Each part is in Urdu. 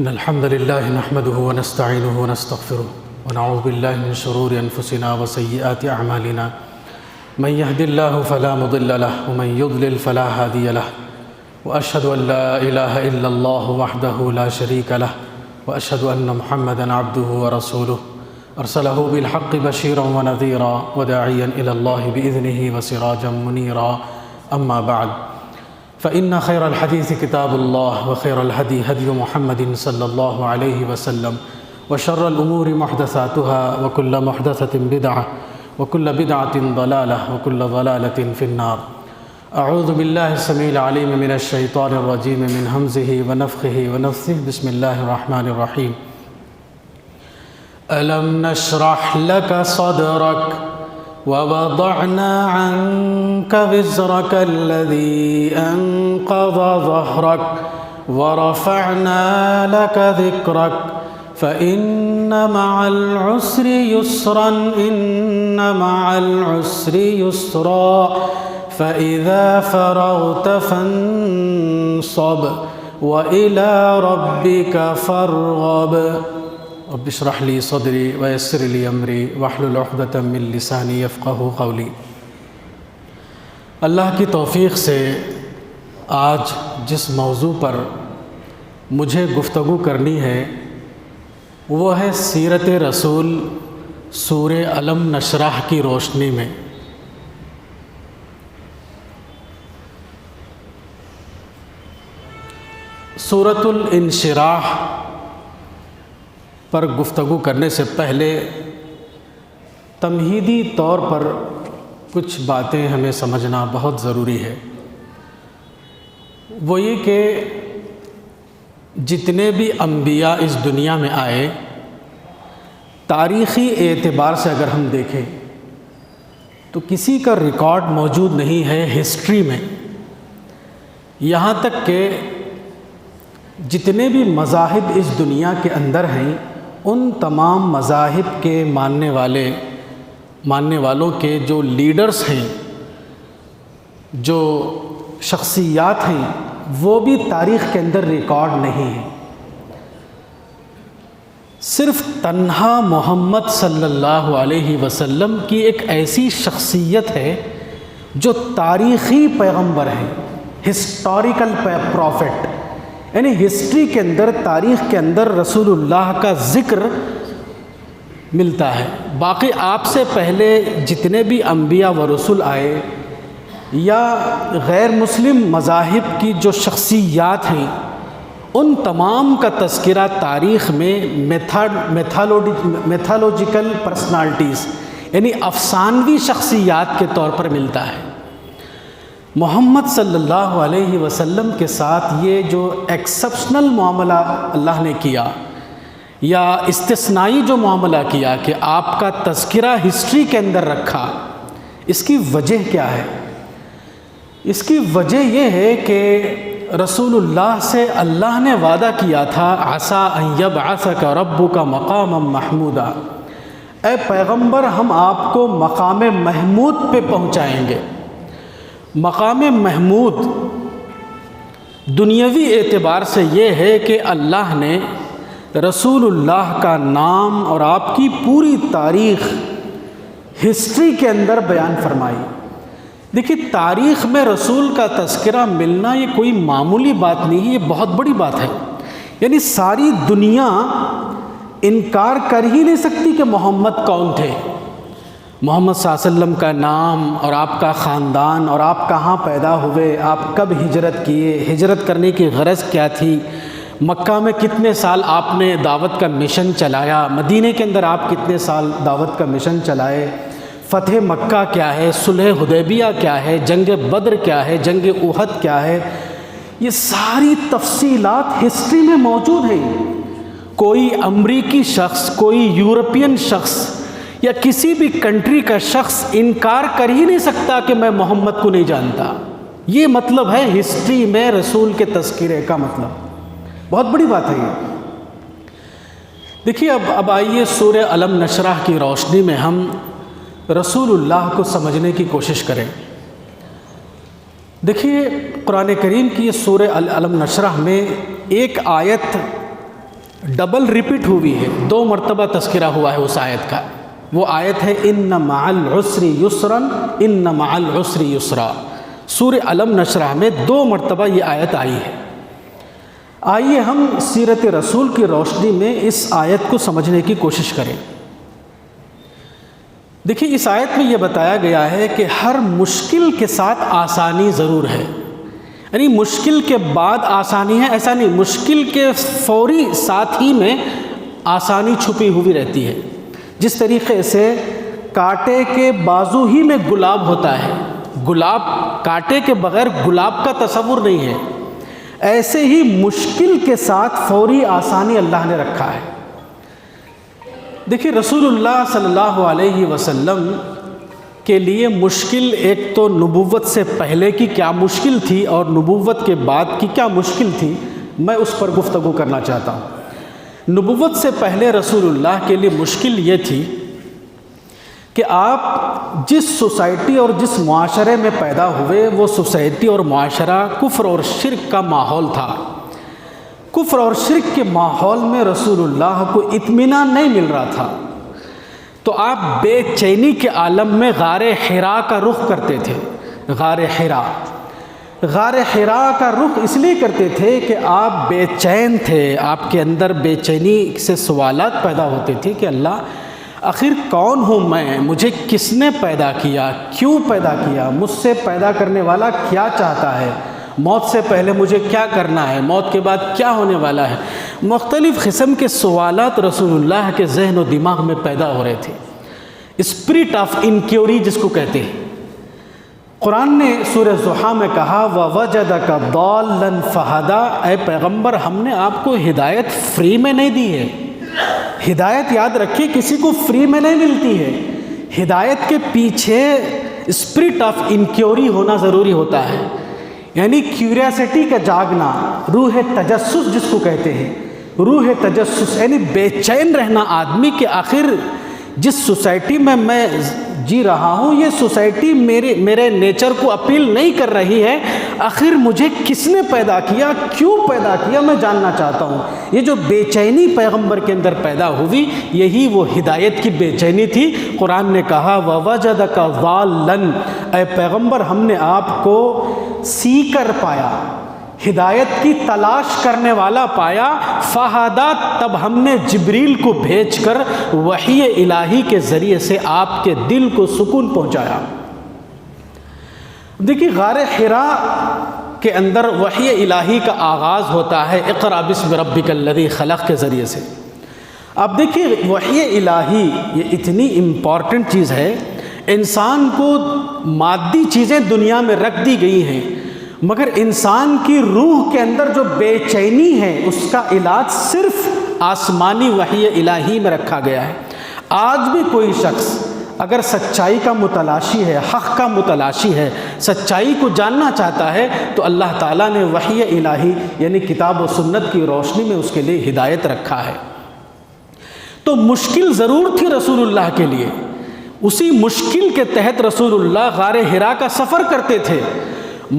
إن الحمد لله نحمده ونستعينه ونستغفره ونعوذ بالله من شرور أنفسنا وسيئات أعمالنا من يهد الله فلا مضل له ومن يضلل فلا هادي له وأشهد أن لا إله إلا الله وحده لا شريك له وأشهد أن محمدًا عبده ورسوله أرسله بالحق بشيرا ونذيرا وداعيا إلى الله بإذنه وسراجا منيرا أما بعد فإن خير الحديث كتاب الله وخير الهدي هدي محمد صلى الله عليه وسلم وشر الأمور محدثاتها وكل محدثة بدعة وكل بدعة ضلالة وكل ضلالة في النار. أعوذ بالله السميع العليم من الشيطان الرجيم من همزه ونفخه ونفثه. بسم الله الرحمن الرحيم. ألم نشرح لك صدرك ووضعنا عنك وزرك الذي أنقض ظهرك ورفعنا لك ذكرك فإن مع العسر يسرا إن مع العسر يسرا فإذا فرغت فانصب وإلى ربك فارغب. رب اشرح لي صدری ویسر لی امری واحلل عقدۃ من لسانی یفقہوا قولی. اللہ کی توفیق سے آج جس موضوع پر مجھے گفتگو کرنی ہے وہ ہے سیرت رسول سورہ الم نشرح کی روشنی میں. سورۃ الانشراح پر گفتگو کرنے سے پہلے تمہیدی طور پر کچھ باتیں ہمیں سمجھنا بہت ضروری ہے. وہ یہ کہ جتنے بھی انبیاء اس دنیا میں آئے تاریخی اعتبار سے اگر ہم دیکھیں تو کسی کا ریکارڈ موجود نہیں ہے ہسٹری میں. یہاں تک کہ جتنے بھی مذاہب اس دنیا کے اندر ہیں ان تمام مذاہب کے ماننے والوں کے جو لیڈرز ہیں، جو شخصیات ہیں، وہ بھی تاریخ کے اندر ریکارڈ نہیں ہیں. صرف تنہا محمد صلی اللہ علیہ وسلم کی ایک ایسی شخصیت ہے جو تاریخی پیغمبر ہے، ہسٹوریکل پروفٹ، یعنی ہسٹری کے اندر، تاریخ کے اندر رسول اللہ کا ذکر ملتا ہے. باقی آپ سے پہلے جتنے بھی انبیاء و رسول آئے یا غیر مسلم مذاہب کی جو شخصیات ہیں ان تمام کا تذکرہ تاریخ میں میتھالوجیکل پرسنالٹیز یعنی افسانوی شخصیات کے طور پر ملتا ہے. محمد صلی اللہ علیہ وسلم کے ساتھ یہ جو ایکسپشنل معاملہ اللہ نے کیا یا استثنائی جو معاملہ کیا کہ آپ کا تذکرہ ہسٹری کے اندر رکھا، اس کی وجہ کیا ہے؟ اس کی وجہ یہ ہے کہ رسول اللہ سے اللہ نے وعدہ کیا تھا عسیٰ ان یبعثک ربک مقاما محمودا، اے پیغمبر ہم آپ کو مقام محمود پہ پہنچائیں گے. مقام محمود دنیاوی اعتبار سے یہ ہے کہ اللہ نے رسول اللہ کا نام اور آپ کی پوری تاریخ ہسٹری کے اندر بیان فرمائی. دیکھیے تاریخ میں رسول کا تذکرہ ملنا یہ کوئی معمولی بات نہیں ہے، یہ بہت بڑی بات ہے. یعنی ساری دنیا انکار کر ہی نہیں سکتی کہ محمد کون تھے. محمد صلی اللہ علیہ وسلم کا نام اور آپ کا خاندان اور آپ کہاں پیدا ہوئے، آپ کب ہجرت کیے، ہجرت کرنے کی غرض کیا تھی، مکہ میں کتنے سال آپ نے دعوت کا مشن چلایا، مدینے کے اندر آپ کتنے سال دعوت کا مشن چلائے، فتح مکہ کیا ہے، صلح حدیبیہ کیا ہے، جنگ بدر کیا ہے، جنگ احد کیا ہے، یہ ساری تفصیلات ہسٹری میں موجود ہیں. کوئی امریکی شخص، کوئی یورپین شخص یا کسی بھی کنٹری کا شخص انکار کر ہی نہیں سکتا کہ میں محمد کو نہیں جانتا. یہ مطلب ہے ہسٹری میں رسول کے تذکرے کا مطلب. بہت بڑی بات ہے یہ. دیکھیے اب آئیے سورہ الم نشرح کی روشنی میں ہم رسول اللہ کو سمجھنے کی کوشش کریں. دیکھیے قرآن کریم کی یہ سورہ الم نشرح میں ایک آیت ڈبل ریپیٹ ہوئی ہے، 2 مرتبہ تذکرہ ہوا ہے اس آیت کا. وہ آیت ہے ان مع العسر یسرا ان مع العسر یسرا. سورہ علم نشرح میں 2 مرتبہ یہ آیت آئی ہے. آئیے ہم سیرت رسول کی روشنی میں اس آیت کو سمجھنے کی کوشش کریں. دیکھیے اس آیت میں یہ بتایا گیا ہے کہ ہر مشکل کے ساتھ آسانی ضرور ہے. یعنی مشکل کے بعد آسانی ہے ایسا نہیں، مشکل کے فوری ساتھ ہی میں آسانی چھپی ہوئی رہتی ہے. جس طریقے سے کانٹے کے بازو ہی میں گلاب ہوتا ہے، گلاب کانٹے کے بغیر گلاب کا تصور نہیں ہے، ایسے ہی مشکل کے ساتھ فوری آسانی اللہ نے رکھا ہے. دیکھیے رسول اللہ صلی اللہ علیہ وسلم کے لیے مشکل ایک تو نبوت سے پہلے کی کیا مشکل تھی اور نبوت کے بعد کی کیا مشکل تھی، میں اس پر گفتگو کرنا چاہتا ہوں. نبوت سے پہلے رسول اللہ کے لیے مشکل یہ تھی کہ آپ جس سوسائٹی اور جس معاشرے میں پیدا ہوئے وہ سوسائٹی اور معاشرہ کفر اور شرک کا ماحول تھا. کفر اور شرک کے ماحول میں رسول اللہ کو اطمینان نہیں مل رہا تھا، تو آپ بے چینی کے عالم میں غار حرا کا رخ کرتے تھے. غار حرا کا رخ اس لیے کرتے تھے کہ آپ بے چین تھے، آپ کے اندر بے چینی سے سوالات پیدا ہوتے تھے کہ اللہ آخر کون ہوں میں، مجھے کس نے پیدا کیا، کیوں پیدا کیا، مجھ سے پیدا کرنے والا کیا چاہتا ہے، موت سے پہلے مجھے کیا کرنا ہے، موت کے بعد کیا ہونے والا ہے. مختلف قسم کے سوالات رسول اللہ کے ذہن و دماغ میں پیدا ہو رہے تھے. اسپرٹ آف انکیوری جس کو کہتے ہیں. قرآن نے سورہ ضحیٰ میں کہا وَوَجَدَكَ ضَالًّا فَهَدَىٰ، اے پیغمبر ہم نے آپ کو ہدایت فری میں نہیں دی ہے. ہدایت یاد رکھیے کسی کو فری میں نہیں ملتی ہے. ہدایت کے پیچھے اسپرٹ آف انکیوری ہونا ضروری ہوتا ہے، یعنی کیوریاسٹی کا جاگنا، روح تجسس جس کو کہتے ہیں. روح تجسس یعنی بے چین رہنا آدمی کہ آخر جس سوسائٹی میں جی رہا ہوں یہ سوسائٹی میرے نیچر کو اپیل نہیں کر رہی ہے، آخر مجھے کس نے پیدا کیا، کیوں پیدا کیا، میں جاننا چاہتا ہوں. یہ جو بے چینی پیغمبر کے اندر پیدا ہوئی یہی وہ ہدایت کی بے چینی تھی. قرآن نے کہا وَوَجَدَكَ ضَالًّا، اے پیغمبر ہم نے آپ کو سیکر پایا، ہدایت کی تلاش کرنے والا پایا. فَهَدَىٰ، تب ہم نے جبریل کو بھیج کر وحی الہی کے ذریعے سے آپ کے دل کو سکون پہنچایا. دیکھیے غار حرا کے اندر وحی الہی کا آغاز ہوتا ہے اقرأ بسم ربک الذی خلق کے ذریعے سے. اب دیکھیے وحی الہی یہ اتنی امپورٹنٹ چیز ہے. انسان کو مادی چیزیں دنیا میں رکھ دی گئی ہیں، مگر انسان کی روح کے اندر جو بے چینی ہے اس کا علاج صرف آسمانی وحی الہی میں رکھا گیا ہے. آج بھی کوئی شخص اگر سچائی کا متلاشی ہے، حق کا متلاشی ہے، سچائی کو جاننا چاہتا ہے تو اللہ تعالیٰ نے وحی الہی یعنی کتاب و سنت کی روشنی میں اس کے لیے ہدایت رکھا ہے. تو مشکل ضرور تھی رسول اللہ کے لیے، اسی مشکل کے تحت رسول اللہ غار حرا کا سفر کرتے تھے،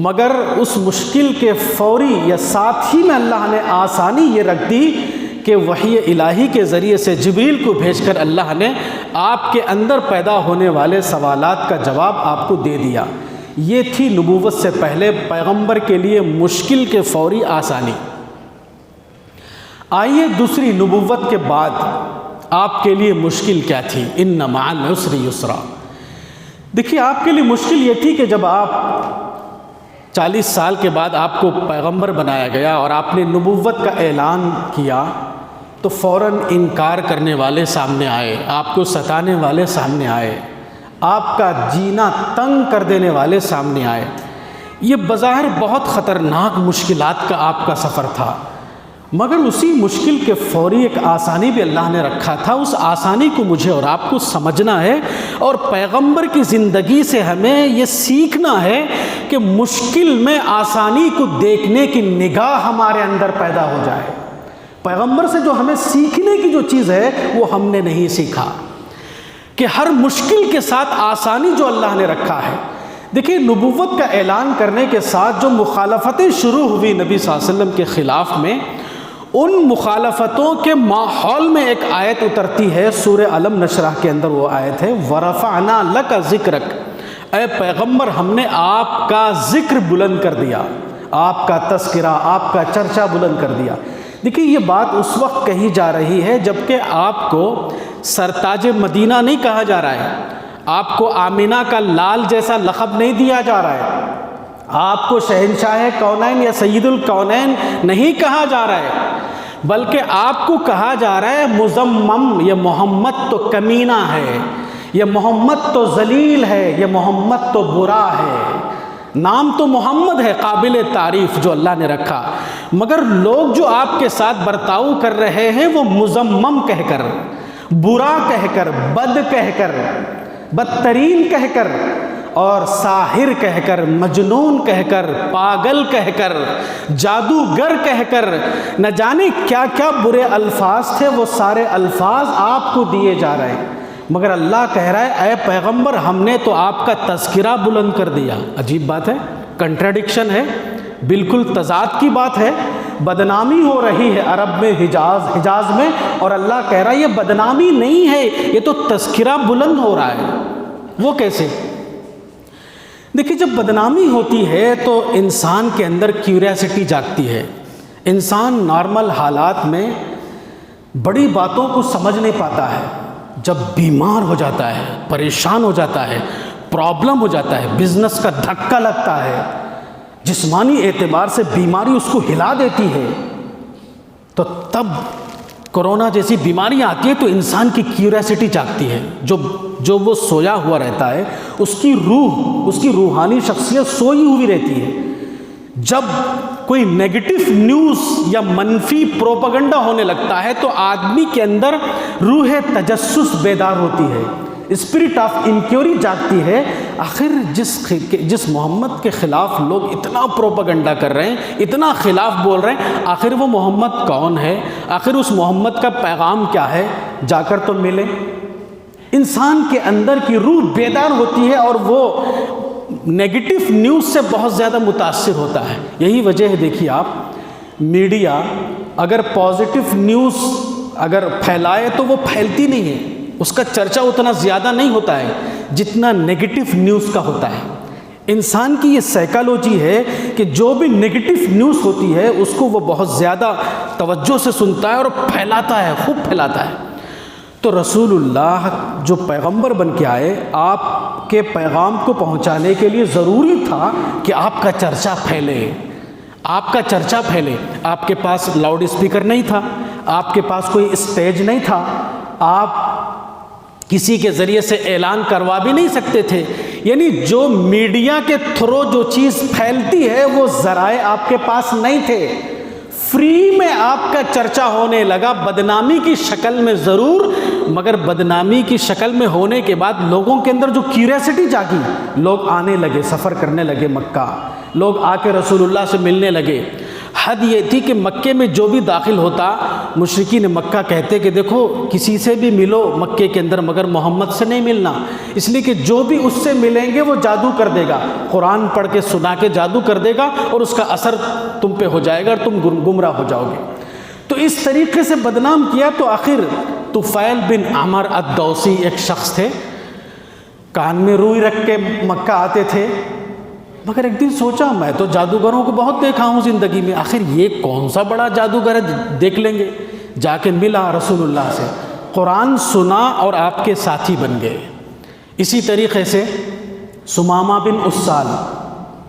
مگر اس مشکل کے فوری یا ساتھ ہی میں اللہ نے آسانی یہ رکھ دی کہ وحی الہی کے ذریعے سے جبریل کو بھیج کر اللہ نے آپ کے اندر پیدا ہونے والے سوالات کا جواب آپ کو دے دیا. یہ تھی نبوت سے پہلے پیغمبر کے لیے مشکل کے فوری آسانی. آئیے دوسری نبوت کے بعد آپ کے لیے مشکل کیا تھی. ان مع العسر یسرا. دیکھیے آپ کے لیے مشکل یہ تھی کہ جب آپ 40 سال کے بعد آپ کو پیغمبر بنایا گیا اور آپ نے نبوت کا اعلان کیا تو فوراً انکار کرنے والے سامنے آئے، آپ کو ستانے والے سامنے آئے، آپ کا جینا تنگ کر دینے والے سامنے آئے. یہ بظاہر بہت خطرناک مشکلات کا آپ کا سفر تھا، مگر اسی مشکل کے فوری ایک آسانی بھی اللہ نے رکھا تھا. اس آسانی کو مجھے اور آپ کو سمجھنا ہے اور پیغمبر کی زندگی سے ہمیں یہ سیکھنا ہے کہ مشکل میں آسانی کو دیکھنے کی نگاہ ہمارے اندر پیدا ہو جائے. پیغمبر سے جو ہمیں سیکھنے کی جو چیز ہے وہ ہم نے نہیں سیکھا کہ ہر مشکل کے ساتھ آسانی جو اللہ نے رکھا ہے. دیکھیں نبوت کا اعلان کرنے کے ساتھ جو مخالفتیں شروع ہوئی نبی صلی اللہ علیہ وسلم کے خلاف میں، ان مخالفتوں کے ماحول میں ایک آیت اترتی ہے سورہ علم نشرح کے اندر، وہ آیت ہے وَرَفَعْنَا لَكَ ذِكْرَكَ، اے پیغمبر ہم نے آپ کا ذکر بلند کر دیا، آپ کا تذکرہ، آپ کا چرچا بلند کر دیا۔ دیکھیے یہ بات اس وقت کہی جا رہی ہے جبکہ آپ کو سرتاج مدینہ نہیں کہا جا رہا ہے، آپ کو آمینہ کا لال جیسا لقب نہیں دیا جا رہا ہے، آپ کو شہنشاہ کونین یا سید الکونین نہیں کہا جا رہا ہے، بلکہ آپ کو کہا جا رہا ہے مذمم، یہ محمد تو کمینہ ہے، یہ محمد تو ذلیل ہے، یہ محمد تو برا ہے۔ نام تو محمد ہے قابل تعریف جو اللہ نے رکھا، مگر لوگ جو آپ کے ساتھ برتاؤ کر رہے ہیں وہ مذمم کہہ کر، برا کہہ کر، بد کہہ کر، بدترین کہہ کر، اور ساحر کہہ کر، مجنون کہہ کر، پاگل کہہ کر، جادوگر کہہ کر، نہ جانے کیا کیا برے الفاظ تھے، وہ سارے الفاظ آپ کو دیے جا رہے ہیں، مگر اللہ کہہ رہا ہے اے پیغمبر ہم نے تو آپ کا تذکرہ بلند کر دیا۔ عجیب بات ہے، کنٹراڈکشن ہے، بالکل تضاد کی بات ہے، بدنامی ہو رہی ہے عرب میں، حجاز میں، اور اللہ کہہ رہا ہے یہ بدنامی نہیں ہے، یہ تو تذکرہ بلند ہو رہا ہے۔ وہ کیسے؟ دیکھیے جب بدنامی ہوتی ہے تو انسان کے اندر کیوریاسٹی جاگتی ہے، انسان نارمل حالات میں بڑی باتوں کو سمجھ نہیں پاتا ہے، جب بیمار ہو جاتا ہے، پریشان ہو جاتا ہے، پرابلم ہو جاتا ہے، بزنس کا دھکا لگتا ہے، جسمانی اعتبار سے بیماری اس کو ہلا دیتی ہے، تو تب کرونا جیسی بیماریاں آتی ہیں تو انسان کی کیوریاسٹی جاگتی ہے، جو وہ سویا ہوا رہتا ہے اس کی روح، اس کی روحانی شخصیت سوئی ہوئی رہتی ہے۔ جب کوئی نیگیٹو نیوز یا منفی پروپیگنڈا ہونے لگتا ہے تو آدمی کے اندر روح تجسس بیدار ہوتی ہے، اسپرٹ آف انکوائری جاگتی ہے، آخر جس محمد کے خلاف لوگ اتنا پروپیگنڈا کر رہے ہیں، اتنا خلاف بول رہے ہیں، آخر وہ محمد کون ہے، آخر اس محمد کا پیغام کیا ہے، جا کر تو ملے۔ انسان کے اندر کی روح بیدار ہوتی ہے اور وہ نیگیٹو نیوز سے بہت زیادہ متاثر ہوتا ہے۔ یہی وجہ ہے، دیکھیے آپ میڈیا اگر پازیٹو نیوز اگر پھیلائے تو وہ پھیلتی نہیں ہے، اس کا چرچا اتنا زیادہ نہیں ہوتا ہے جتنا نیگیٹو نیوز کا ہوتا ہے۔ انسان کی یہ سائیکالوجی ہے کہ جو بھی نیگیٹو نیوز ہوتی ہے اس کو وہ بہت زیادہ توجہ سے سنتا ہے اور پھیلاتا ہے، خوب پھیلاتا ہے۔ تو رسول اللہ جو پیغمبر بن کے آئے، آپ کے پیغام کو پہنچانے کے لیے ضروری تھا کہ آپ کا چرچا پھیلے، آپ کا چرچا پھیلے۔ آپ کے پاس لاؤڈ اسپیکر نہیں تھا، آپ کے پاس کوئی اسٹیج نہیں تھا، آپ کسی کے ذریعے سے اعلان کروا بھی نہیں سکتے تھے، یعنی جو میڈیا کے تھرو جو چیز پھیلتی ہے وہ ذرائع آپ کے پاس نہیں تھے، فری میں آپ کا چرچا ہونے لگا، بدنامی کی شکل میں ضرور، مگر بدنامی کی شکل میں ہونے کے بعد لوگوں کے اندر جو کیوریاسٹی جاگی، لوگ آنے لگے، سفر کرنے لگے مکہ، لوگ آ کے رسول اللہ سے ملنے لگے۔ حد یہ تھی کہ مکے میں جو بھی داخل ہوتا، مشرکین مکہ کہتے کہ دیکھو کسی سے بھی ملو مکے کے اندر مگر محمد سے نہیں ملنا، اس لیے کہ جو بھی اس سے ملیں گے وہ جادو کر دے گا، قرآن پڑھ کے سنا کے جادو کر دے گا اور اس کا اثر تم پہ ہو جائے گا اور تم گمراہ ہو جاؤ گے۔ تو اس طریقے سے بدنام کیا، تو آخر طفیل بن عمر الدوسی ایک شخص تھے، کان میں روئی رکھ کے مکہ آتے تھے، مگر ایک دن سوچا میں تو جادوگروں کو بہت دیکھا ہوں زندگی میں، آخر یہ کون سا بڑا جادوگر ہے، دیکھ لیں گے۔ جا کے ملا رسول اللہ سے، قرآن سنا اور آپ کے ساتھی بن گئے۔ اسی طریقے سے سمامہ بن اسال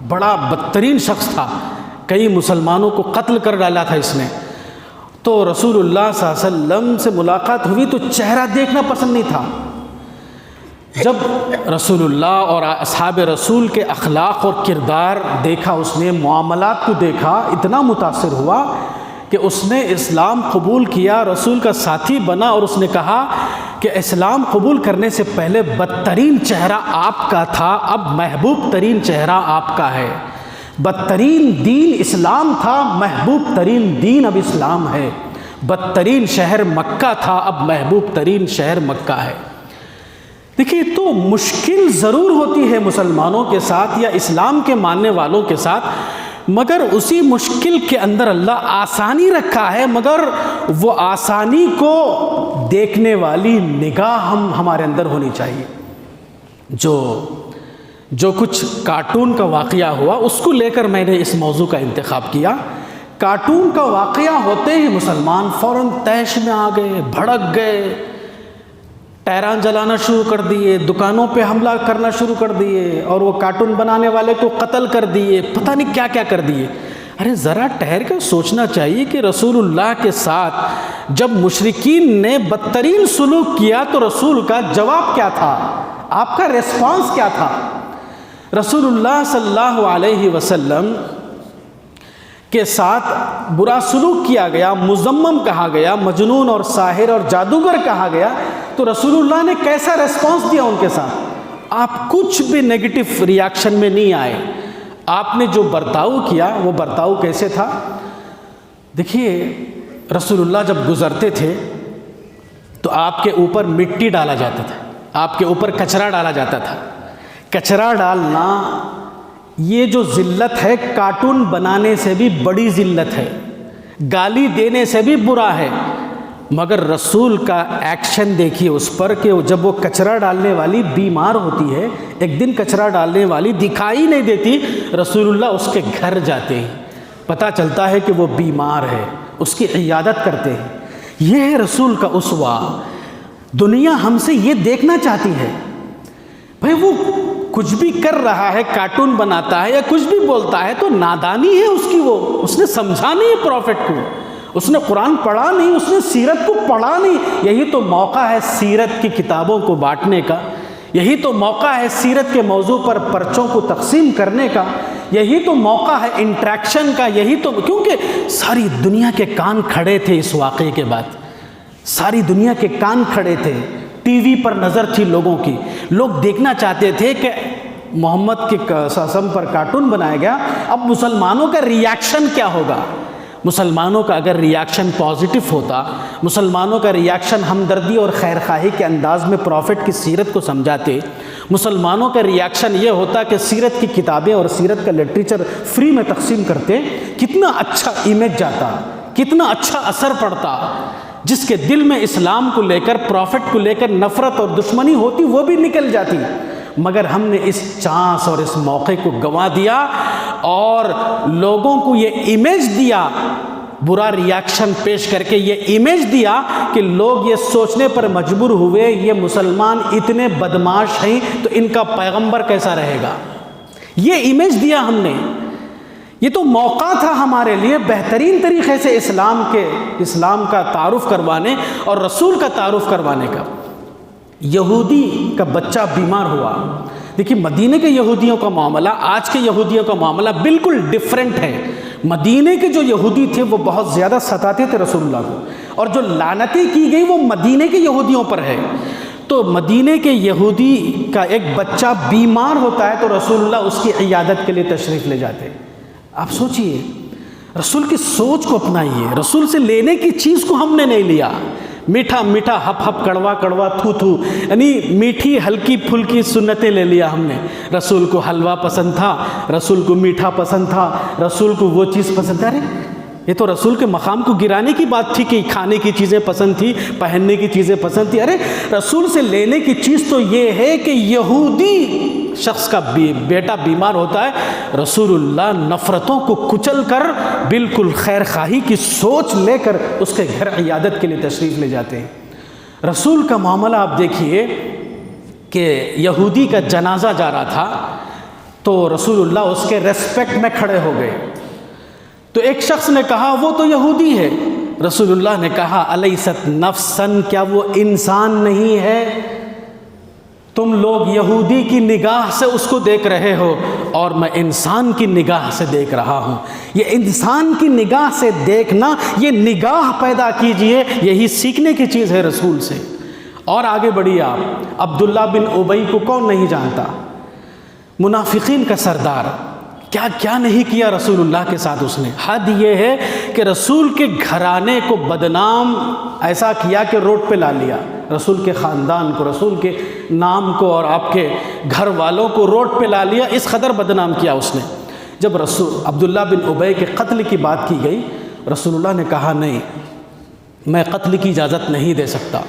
بڑا بدترین شخص تھا، کئی مسلمانوں کو قتل کر ڈالا تھا اس نے، تو رسول اللہ صلی اللہ علیہ وسلم سے ملاقات ہوئی تو چہرہ دیکھنا پسند نہیں تھا۔ جب رسول اللہ اور اصحاب رسول کے اخلاق اور کردار دیکھا، اس نے معاملات کو دیکھا، اتنا متاثر ہوا کہ اس نے اسلام قبول کیا، رسول کا ساتھی بنا، اور اس نے کہا کہ اسلام قبول کرنے سے پہلے بدترین چہرہ آپ کا تھا، اب محبوب ترین چہرہ آپ کا ہے۔ بدترین دین اسلام تھا، محبوب ترین دین اب اسلام ہے۔ بدترین شہر مکہ تھا، اب محبوب ترین شہر مکہ ہے۔ دیکھیے تو مشکل ضرور ہوتی ہے مسلمانوں کے ساتھ یا اسلام کے ماننے والوں کے ساتھ، مگر اسی مشکل کے اندر اللہ آسانی رکھا ہے، مگر وہ آسانی کو دیکھنے والی نگاہ ہمارے اندر ہونی چاہیے۔ جو کچھ کارٹون کا واقعہ ہوا اس کو لے کر میں نے اس موضوع کا انتخاب کیا۔ کارٹون کا واقعہ ہوتے ہی مسلمان فوراً طیش میں آ گئے، بھڑک گئے، ٹائران جلانا شروع کر دیے، دکانوں پہ حملہ کرنا شروع کر دیے، اور وہ کارٹون بنانے والے کو قتل کر دیے، پتہ نہیں کیا کیا کر دیے۔ ارے ذرا ٹھہر کر سوچنا چاہیے کہ رسول اللہ کے ساتھ جب مشرکین نے بدترین سلوک کیا تو رسول کا جواب کیا تھا، آپ کا ریسپانس کیا تھا؟ رسول اللہ صلی اللہ علیہ وسلم کے ساتھ برا سلوک کیا گیا، مذمم کہا گیا، مجنون اور ساحر اور جادوگر کہا گیا، تو رسول اللہ نے کیسا ریسپانس دیا ان کے ساتھ؟ آپ کچھ بھی نیگیٹو ریاکشن میں نہیں آئے۔ آپ نے جو برتاؤ کیا وہ برتاؤ کیسے تھا؟ دیکھیے، رسول اللہ جب گزرتے تھے تو آپ کے اوپر مٹی ڈالا جاتا تھا، آپ کے اوپر کچرا ڈالا جاتا تھا۔ کچرا ڈالنا یہ جو ذلت ہے، کارٹون بنانے سے بھی بڑی ذلت ہے، گالی دینے سے بھی برا ہے، مگر رسول کا ایکشن دیکھیے اس پر کہ جب وہ کچرا ڈالنے والی بیمار ہوتی ہے، ایک دن کچرا ڈالنے والی دکھائی نہیں دیتی، رسول اللہ اس کے گھر جاتے ہیں، پتہ چلتا ہے کہ وہ بیمار ہے، اس کی عیادت کرتے ہیں۔ یہ ہے رسول کا اسوہ۔ دنیا ہم سے یہ دیکھنا چاہتی ہے، بھائی وہ کچھ بھی کر رہا ہے، کارٹون بناتا ہے یا کچھ بھی بولتا ہے تو نادانی ہے اس کی، وہ اس نے سمجھا نہیں ہے پروفٹ کو، اس نے قرآن پڑھا نہیں، اس نے سیرت کو پڑھا نہیں۔ یہی تو موقع ہے سیرت کی کتابوں کو بانٹنے کا، یہی تو موقع ہے سیرت کے موضوع پر پرچوں کو تقسیم کرنے کا، یہی تو موقع ہے انٹریکشن کا، یہی تو، کیونکہ ساری دنیا کے کان کھڑے تھے اس واقعے کے بعد، ساری دنیا کے کان کھڑے تھے، ٹی وی پر نظر تھی لوگوں کی، لوگ دیکھنا چاہتے تھے کہ محمد کے قسم پر کارٹون بنایا گیا، اب مسلمانوں کا ریاکشن کیا ہوگا؟ مسلمانوں کا اگر ریاکشن پازیٹیو ہوتا، مسلمانوں کا ریاکشن ہمدردی اور خیرخواہی کے انداز میں پروفٹ کی سیرت کو سمجھاتے، مسلمانوں کا ریاکشن یہ ہوتا کہ سیرت کی کتابیں اور سیرت کا لٹریچر فری میں تقسیم کرتے، کتنا اچھا امیج جاتا، کتنا اچھا اثر پڑتا۔ جس کے دل میں اسلام کو لے کر، پروفٹ کو لے کر نفرت اور دشمنی ہوتی، وہ بھی نکل جاتی، مگر ہم نے اس چانس اور اس موقع کو گنوا دیا اور لوگوں کو یہ امیج دیا، برا ریاکشن پیش کر کے یہ امیج دیا کہ لوگ یہ سوچنے پر مجبور ہوئے یہ مسلمان اتنے بدمعاش ہیں تو ان کا پیغمبر کیسا رہے گا، یہ امیج دیا ہم نے۔ یہ تو موقع تھا ہمارے لیے بہترین طریقے سے اسلام کا تعارف کروانے اور رسول کا تعارف کروانے کا۔ یہودی کا بچہ بیمار ہوا، دیکھیے مدینے کے یہودیوں کا معاملہ آج کے یہودیوں کا معاملہ بالکل ڈیفرنٹ ہے۔ مدینے کے جو یہودی تھے وہ بہت زیادہ ستاتے تھے رسول اللہ کو، اور جو لعنتیں کی گئی وہ مدینے کے یہودیوں پر ہے۔ تو مدینے کے یہودی کا ایک بچہ بیمار ہوتا ہے تو رسول اللہ اس کی عیادت کے لیے تشریف لے جاتے۔ آپ سوچئے، رسول کی سوچ کو اپنائیے، رسول سے لینے کی چیز کو ہم نے نہیں لیا، میٹھا میٹھا ہپ ہپ کڑوا کڑوا تھو تھو، یعنی میٹھی ہلکی پھلکی سنتیں لے لیا ہم نے۔ رسول کو حلوہ پسند تھا، رسول کو میٹھا پسند تھا، رسول کو وہ چیز پسند تھا۔ ارے یہ تو رسول کے مقام کو گرانے کی بات تھی کہ کھانے کی چیزیں پسند تھی، پہننے کی چیزیں پسند تھی۔ ارے رسول سے لینے کی چیز تو یہ ہے کہ یہودی شخص کا بیٹا بیمار ہوتا ہے، رسول اللہ نفرتوں کو کچل کر بالکل خیر خواہی کی سوچ لے کر اس کے گھر عیادت کے لیے تشریف لے جاتے ہیں۔ رسول کا معاملہ آپ دیکھیے کہ یہودی کا جنازہ جا رہا تھا تو رسول اللہ اس کے ریسپیکٹ میں کھڑے ہو گئے، تو ایک شخص نے کہا وہ تو یہودی ہے، رسول اللہ نے کہا الیست نفسن، کیا وہ انسان نہیں ہے؟ تم لوگ یہودی کی نگاہ سے اس کو دیکھ رہے ہو اور میں انسان کی نگاہ سے دیکھ رہا ہوں۔ یہ انسان کی نگاہ سے دیکھنا، یہ نگاہ پیدا کیجئے، یہی سیکھنے کی چیز ہے رسول سے۔ اور آگے بڑھیے آپ، عبداللہ بن ابی کو کون نہیں جانتا، منافقین کا سردار، کیا کیا نہیں کیا رسول اللہ کے ساتھ اس نے۔ حد یہ ہے کہ رسول کے گھرانے کو بدنام ایسا کیا کہ روڈ پہ لا لیا، رسول کے خاندان کو، رسول کے نام کو اور آپ کے گھر والوں کو روڈ پہ لا لیا، اس قدر بدنام کیا اس نے۔ جب عبداللہ بن ابی کے قتل کی بات کی گئی، رسول اللہ نے کہا نہیں، میں قتل کی اجازت نہیں دے سکتا،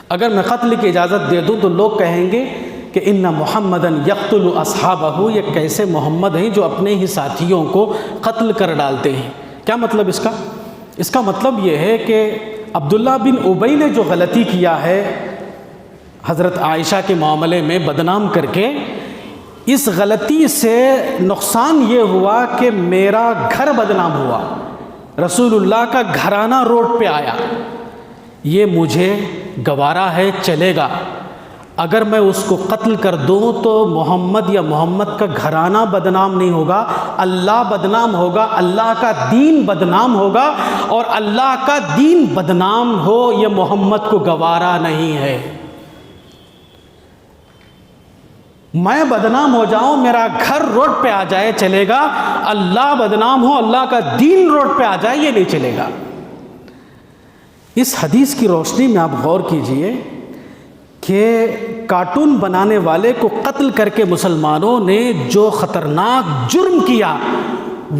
اگر میں قتل کی اجازت دے دوں تو لوگ کہیں گے کہ ان محمدً یقتل اصحابہ، یہ کیسے محمد ہیں جو اپنے ہی ساتھیوں کو قتل کر ڈالتے ہیں۔ کیا مطلب اس کا؟ اس کا مطلب یہ ہے کہ عبداللہ بن ابی نے جو غلطی کیا ہے حضرت عائشہ کے معاملے میں بدنام کر کے، اس غلطی سے نقصان یہ ہوا کہ میرا گھر بدنام ہوا، رسول اللہ کا گھرانہ روڈ پہ آیا، یہ مجھے گوارا ہے، چلے گا، اگر میں اس کو قتل کر دوں تو محمد یا محمد کا گھرانہ بدنام نہیں ہوگا، اللہ بدنام ہوگا، اللہ کا دین بدنام ہوگا، اور اللہ کا دین بدنام ہو یہ محمد کو گوارا نہیں ہے۔ میں بدنام ہو جاؤں، میرا گھر روڈ پہ آ جائے چلے گا، اللہ بدنام ہو، اللہ کا دین روڈ پہ آ جائے یہ نہیں چلے گا۔ اس حدیث کی روشنی میں آپ غور کیجئے کہ کارٹون بنانے والے کو قتل کر کے مسلمانوں نے جو خطرناک جرم کیا،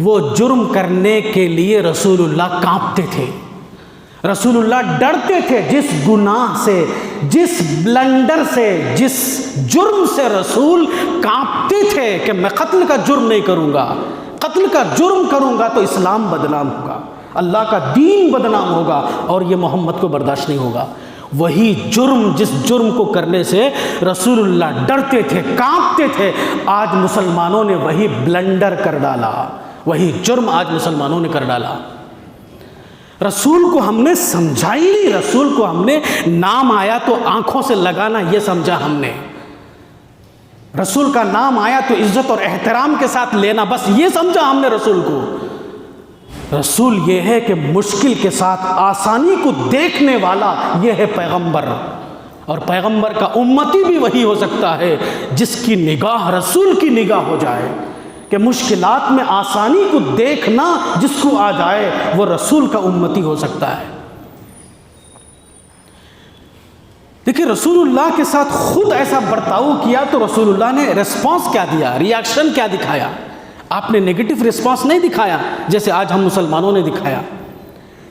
وہ جرم کرنے کے لیے رسول اللہ کانپتے تھے، رسول اللہ ڈرتے تھے، جس گناہ سے، جس بلنڈر سے، جس جرم سے رسول کانپتے تھے کہ میں قتل کا جرم نہیں کروں گا، قتل کا جرم کروں گا تو اسلام بدنام ہوگا، اللہ کا دین بدنام ہوگا، اور یہ محمد کو برداشت نہیں ہوگا۔ وہی جرم، جس جرم کو کرنے سے رسول اللہ ڈرتے تھے، کانپتے تھے، آج مسلمانوں نے وہی بلنڈر کر ڈالا، وہی جرم آج مسلمانوں نے کر ڈالا۔ رسول کو ہم نے سمجھا ہی نہیں، رسول کو ہم نے نام آیا تو آنکھوں سے لگانا یہ سمجھا ہم نے، رسول کا نام آیا تو عزت اور احترام کے ساتھ لینا، بس یہ سمجھا ہم نے رسول کو۔ رسول یہ ہے کہ مشکل کے ساتھ آسانی کو دیکھنے والا یہ ہے پیغمبر، اور پیغمبر کا امتی بھی وہی ہو سکتا ہے جس کی نگاہ رسول کی نگاہ ہو جائے، کہ مشکلات میں آسانی کو دیکھنا جس کو آ جائے وہ رسول کا امتی ہو سکتا ہے۔ دیکھیں رسول اللہ کے ساتھ خود ایسا برتاؤ کیا تو رسول اللہ نے ریسپانس کیا دیا، ری ایکشن کیا دکھایا؟ آپ نے نیگیٹو ریسپانس نہیں دکھایا جیسے آج ہم مسلمانوں نے دکھایا۔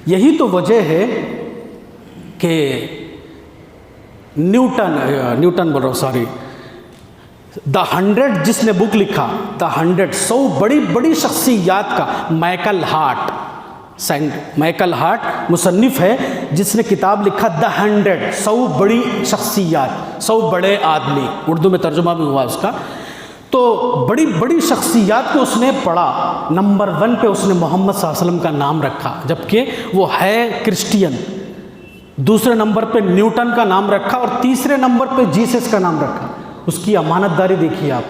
یہی تو وجہ ہے کہ نیوٹن بول رہا ہوں، سوری، دا 100 جس نے بک لکھا، دا 100 بڑی بڑی شخصیات کا، مائیکل ہارٹ مصنف ہے جس نے کتاب لکھا دا 100 بڑی شخصیات، 100 بڑے آدمی، اردو میں ترجمہ بھی ہوا اس کا۔ تو بڑی بڑی شخصیات کو اس نے پڑھا، نمبر 1 پہ اس نے محمد صلی اللہ علیہ وسلم کا نام رکھا، جبکہ وہ ہے کرسچین۔ دوسرے نمبر پہ نیوٹن کا نام رکھا، اور تیسرے نمبر پہ جیسس کا نام رکھا۔ اس کی امانت داری دیکھیے آپ،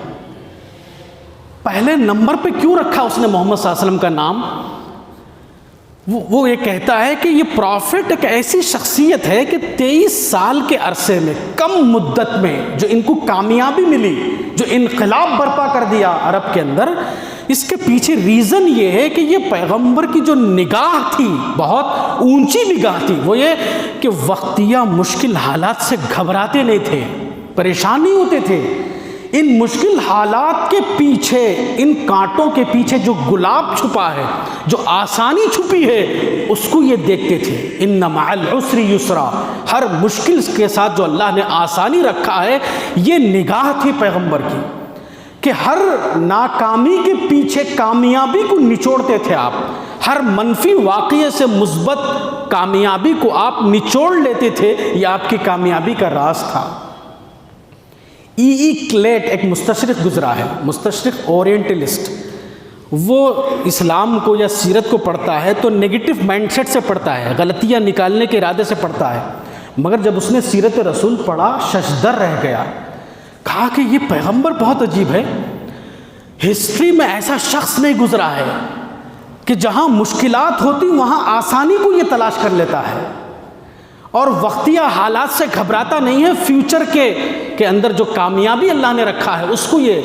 پہلے نمبر پہ کیوں رکھا اس نے محمد صلی اللہ علیہ وسلم کا نام؟ وہ یہ کہتا ہے کہ یہ پروفٹ ایک ایسی شخصیت ہے کہ 23 سال کے عرصے میں، کم مدت میں جو ان کو کامیابی ملی، جو انقلاب برپا کر دیا عرب کے اندر، اس کے پیچھے ریزن یہ ہے کہ یہ پیغمبر کی جو نگاہ تھی، بہت اونچی نگاہ تھی، وہ یہ کہ وقتیہ مشکل حالات سے گھبراتے نہیں تھے، پریشان نہیں ہوتے تھے۔ ان مشکل حالات کے پیچھے، ان کانٹوں کے پیچھے جو گلاب چھپا ہے، جو آسانی چھپی ہے، اس کو یہ دیکھتے تھے۔ ان مع العسر یسرا، ہر مشکل کے ساتھ جو اللہ نے آسانی رکھا ہے، یہ نگاہ تھی پیغمبر کی، کہ ہر ناکامی کے پیچھے کامیابی کو نچوڑتے تھے آپ، ہر منفی واقعے سے مثبت کامیابی کو آپ نچوڑ لیتے تھے، یہ آپ کی کامیابی کا راز تھا۔ کلیٹ ایک مستشرق گزرا ہے، مستشرق اورینٹلسٹ، وہ اسلام کو یا سیرت کو پڑھتا ہے تو نیگیٹو مائنڈ سیٹ سے پڑھتا ہے، غلطیاں نکالنے کے ارادے سے پڑھتا ہے، مگر جب اس نے سیرت رسول پڑھا ششدر رہ گیا، کہا کہ یہ پیغمبر بہت عجیب ہے، ہسٹری میں ایسا شخص نہیں گزرا ہے کہ جہاں مشکلات ہوتی وہاں آسانی کو یہ تلاش کر لیتا ہے، اور وقتیہ حالات سے گھبراتا نہیں ہے، فیوچر کے اندر جو کامیابی اللہ نے رکھا ہے اس کو یہ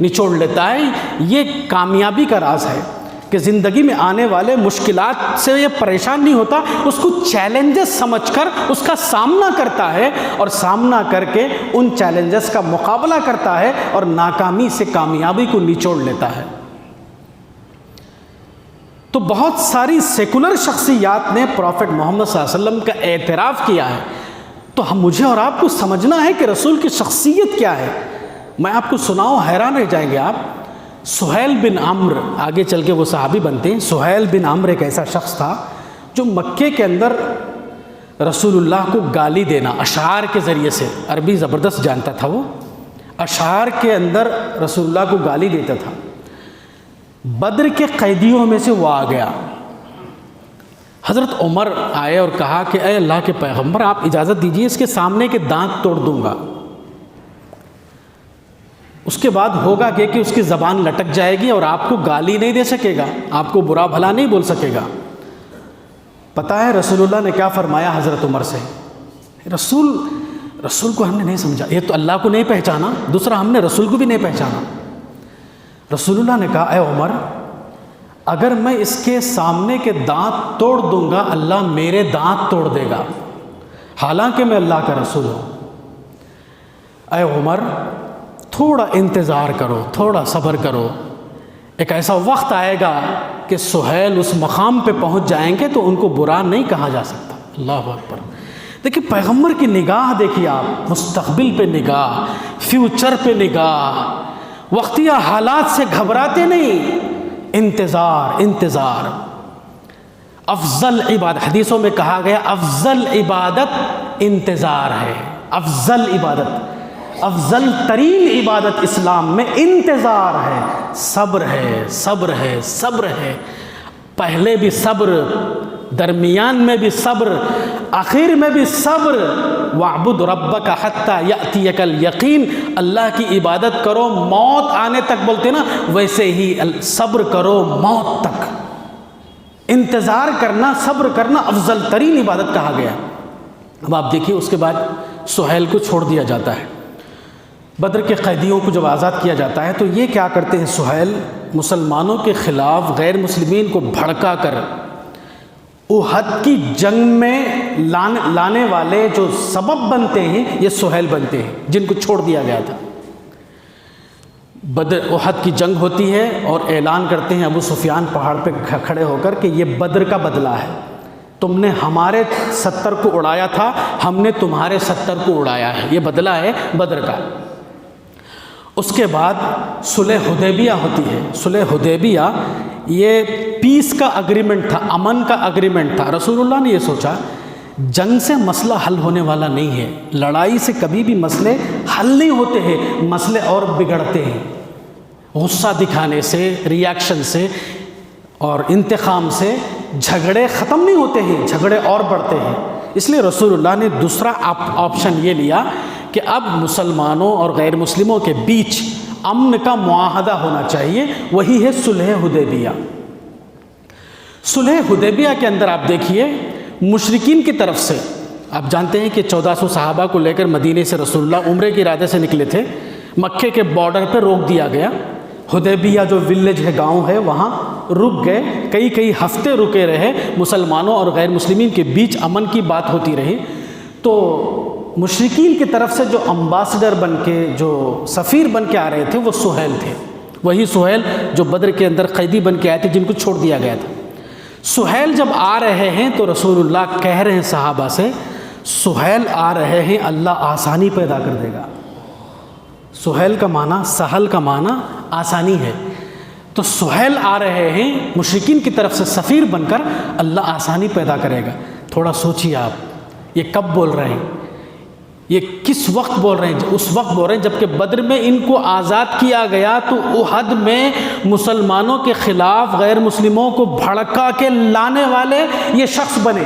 نچوڑ لیتا ہے۔ یہ کامیابی کا راز ہے کہ زندگی میں آنے والے مشکلات سے یہ پریشان نہیں ہوتا، اس کو چیلنجز سمجھ کر اس کا سامنا کرتا ہے، اور سامنا کر کے ان چیلنجز کا مقابلہ کرتا ہے، اور ناکامی سے کامیابی کو نچوڑ لیتا ہے۔ تو بہت ساری سیکولر شخصیات نے پروفٹ محمد صلی اللہ علیہ وسلم کا اعتراف کیا ہے، تو مجھے اور آپ کو سمجھنا ہے کہ رسول کی شخصیت کیا ہے۔ میں آپ کو سناؤں، حیران رہ جائیں گے آپ۔ سہیل بن عمرو، آگے چل کے وہ صحابی بنتے ہیں۔ سہیل بن عمرو ایک ایسا شخص تھا جو مکے کے اندر رسول اللہ کو گالی دینا اشعار کے ذریعے سے، عربی زبردست جانتا تھا، وہ اشعار کے اندر رسول اللہ کو گالی دیتا تھا۔ بدر کے قیدیوں میں سے وہ آ گیا۔ حضرت عمر آئے اور کہا کہ اے اللہ کے پیغمبر، آپ اجازت دیجیے، اس کے سامنے کے دانت توڑ دوں گا، اس کے بعد ہوگا کہ اس کی زبان لٹک جائے گی اور آپ کو گالی نہیں دے سکے گا، آپ کو برا بھلا نہیں بول سکے گا۔ پتہ ہے رسول اللہ نے کیا فرمایا حضرت عمر سے؟ رسول کو ہم نے نہیں سمجھا، یہ تو اللہ کو نہیں پہچانا، دوسرا ہم نے رسول کو بھی نہیں پہچانا۔ رسول اللہ نے کہا اے عمر، اگر میں اس کے سامنے کے دانت توڑ دوں گا، اللہ میرے دانت توڑ دے گا، حالانکہ میں اللہ کا رسول ہوں۔ اے عمر، تھوڑا انتظار کرو، تھوڑا صبر کرو، ایک ایسا وقت آئے گا کہ سہیل اس مقام پہ پہنچ جائیں گے تو ان کو برا نہیں کہا جا سکتا۔ اللہ اکبر۔ دیکھیے پیغمبر کی نگاہ، دیکھیے آپ، مستقبل پہ نگاہ، فیوچر پہ نگاہ، وقتیہ حالات سے گھبراتے نہیں، انتظار۔ افضل عبادت، حدیثوں میں کہا گیا افضل عبادت انتظار ہے، افضل عبادت، افضل ترین عبادت اسلام میں انتظار ہے، صبر ہے، پہلے بھی صبر، درمیان میں بھی صبر، آخر میں بھی صبر۔ وَاعْبُدْ رَبَّكَ حَتَّى يَأْتِيَكَ الْيَقِينُ، اللہ کی عبادت کرو موت آنے تک، بولتے نا، ویسے ہی صبر کرو موت تک۔ انتظار کرنا، صبر کرنا افضل ترین عبادت کہا گیا۔ اب آپ دیکھیے اس کے بعد سہیل کو چھوڑ دیا جاتا ہے، بدر کے قیدیوں کو جب آزاد کیا جاتا ہے تو یہ کیا کرتے ہیں؟ سہیل مسلمانوں کے خلاف غیر مسلمین کو بھڑکا کر احد کی جنگ میں لانے والے جو سبب بنتے ہیں، یہ سہیل بنتے ہیں، جن کو چھوڑ دیا گیا تھا۔ بدر احد کی جنگ ہوتی ہے اور اعلان کرتے ہیں ابو سفیان پہاڑ پہ کھڑے ہو کر کہ یہ بدر کا بدلہ ہے، تم نے ہمارے 70 کو اڑایا تھا، ہم نے تمہارے 70 کو اڑایا ہے، یہ بدلہ ہے بدر کا۔ اس کے بعد صلح حدیبیہ ہوتی ہے۔ صلح حدیبیہ یہ پیس کا اگریمنٹ تھا، امن کا اگریمنٹ تھا۔ رسول اللہ نے یہ سوچا جنگ سے مسئلہ حل ہونے والا نہیں ہے، لڑائی سے کبھی بھی مسئلے حل نہیں ہوتے ہیں، مسئلے اور بگڑتے ہیں، غصہ دکھانے سے، ریاکشن سے اور انتقام سے جھگڑے ختم نہیں ہوتے ہیں، جھگڑے اور بڑھتے ہیں۔ اس لیے رسول اللہ نے دوسرا آپشن یہ لیا کہ اب مسلمانوں اور غیر مسلموں کے بیچ امن کا معاہدہ ہونا چاہیے، وہی ہے صلح حدیبیہ۔ صلح حدیبیہ کے اندر آپ دیکھیے مشرکین کی طرف سے، آپ جانتے ہیں کہ 1400 صحابہ کو لے کر مدینے سے رسول اللہ عمرے کے ارادے سے نکلے تھے، مکے کے بارڈر پہ روک دیا گیا، حدیبیہ جو ولیج ہے، گاؤں ہے، وہاں رک گئے، کئی ہفتے رکے رہے، مسلمانوں اور غیر مسلمین کے بیچ امن کی بات ہوتی رہی۔ تو مشرکین کی طرف سے جو امباسڈر بن کے، جو سفیر بن کے آ رہے تھے، وہ سہیل تھے، وہی سہیل جو بدر کے اندر قیدی بن کے آئے تھے، جن کو چھوڑ دیا گیا تھا۔ سہیل جب آ رہے ہیں تو رسول اللہ کہہ رہے ہیں صحابہ سے، سہیل آ رہے ہیں، اللہ آسانی پیدا کر دے گا۔ سہیل کا معنی، سہل کا معنی آسانی ہے، تو سہیل آ رہے ہیں مشرکین کی طرف سے سفیر بن کر، اللہ آسانی پیدا کرے گا۔ تھوڑا سوچیے آپ، یہ کب بول رہے ہیں؟ یہ کس وقت بول رہے ہیں؟ اس وقت بول رہے ہیں جبکہ بدر میں ان کو آزاد کیا گیا تو احد میں مسلمانوں کے خلاف غیر مسلموں کو بھڑکا کے لانے والے یہ شخص بنے۔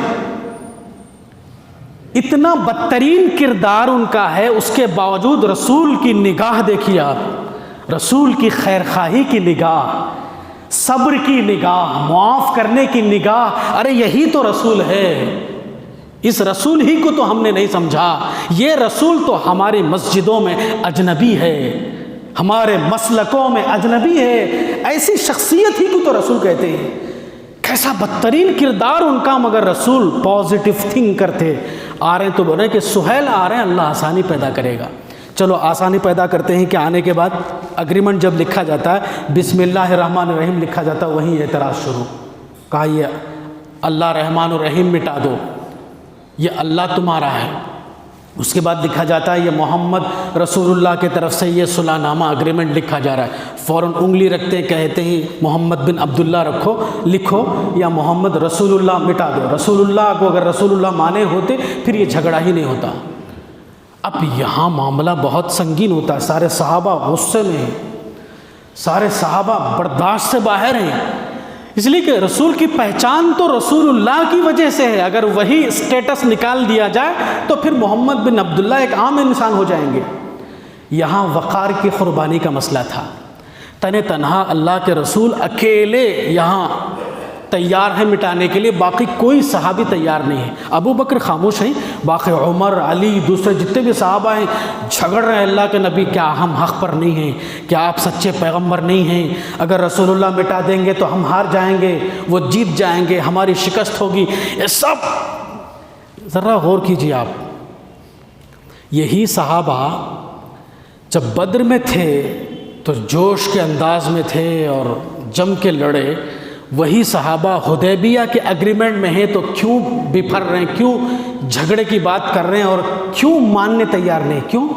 اتنا بدترین کردار ان کا ہے، اس کے باوجود رسول کی نگاہ دیکھیے آپ، رسول کی خیرخواہی کی نگاہ، صبر کی نگاہ، معاف کرنے کی نگاہ۔ ارے یہی تو رسول ہے، اس رسول ہی کو تو ہم نے نہیں سمجھا۔ یہ رسول تو ہماری مسجدوں میں اجنبی ہے، ہمارے مسلکوں میں اجنبی ہے، ایسی شخصیت ہی کو تو رسول کہتے ہیں۔ کیسا بدترین کردار ان کا، مگر رسول پازیٹیو تھنک کرتے، آ رہے ہیں تو بول رہے ہیں کہ سہیل آ رہے ہیں، اللہ آسانی پیدا کرے گا۔ چلو آسانی پیدا کرتے ہیں کہ آنے کے بعد اگریمنٹ جب لکھا جاتا ہے، بسم اللہ الرحمن الرحیم لکھا جاتا ہے، وہیں اعتراض شروع۔ کہا یہ اللہ رحمان الرحیم مٹا دو، یہ اللہ تمہارا ہے۔ اس کے بعد لکھا جاتا ہے یہ محمد رسول اللہ کی طرف سے یہ صلح نامہ اگریمنٹ لکھا جا رہا ہے، فوراً انگلی رکھتے ہیں، کہتے ہیں محمد بن عبداللہ لکھو یا محمد رسول اللہ مٹا دو۔ رسول اللہ کو اگر رسول اللہ مانے ہوتے پھر یہ جھگڑا ہی نہیں ہوتا۔ اب یہاں معاملہ بہت سنگین ہوتا ہے، سارے صحابہ غصے میں ہیں، سارے صحابہ برداشت سے باہر ہیں، اس لیے کہ رسول کی پہچان تو رسول اللہ کی وجہ سے ہے۔ اگر وہی اسٹیٹس نکال دیا جائے تو پھر محمد بن عبداللہ ایک عام انسان ہو جائیں گے۔ یہاں وقار کی قربانی کا مسئلہ تھا، تنہا اللہ کے رسول اکیلے یہاں تیار ہیں مٹانے کے لیے، باقی کوئی صحابی تیار نہیں ہے۔ ابو بکر خاموش ہیں، باقی عمر، علی، دوسرے جتنے بھی صحابہ ہیں جھگڑ رہے ہیں اللہ کے نبی کیا ہم حق پر نہیں ہیں، کیا آپ سچے پیغمبر نہیں ہیں، اگر رسول اللہ مٹا دیں گے تو ہم ہار جائیں گے، وہ جیت جائیں گے، ہماری شکست ہوگی۔ یہ سب ذرا غور کیجیے آپ، یہی صحابہ جب بدر میں تھے تو جوش کے انداز میں تھے اور جم کے لڑے، وہی صحابہ حدیبیہ کے اگریمنٹ میں ہیں تو کیوں بپھر رہے ہیں، کیوں جھگڑے کی بات کر رہے ہیں اور کیوں ماننے تیار نہیں؟ کیوں؟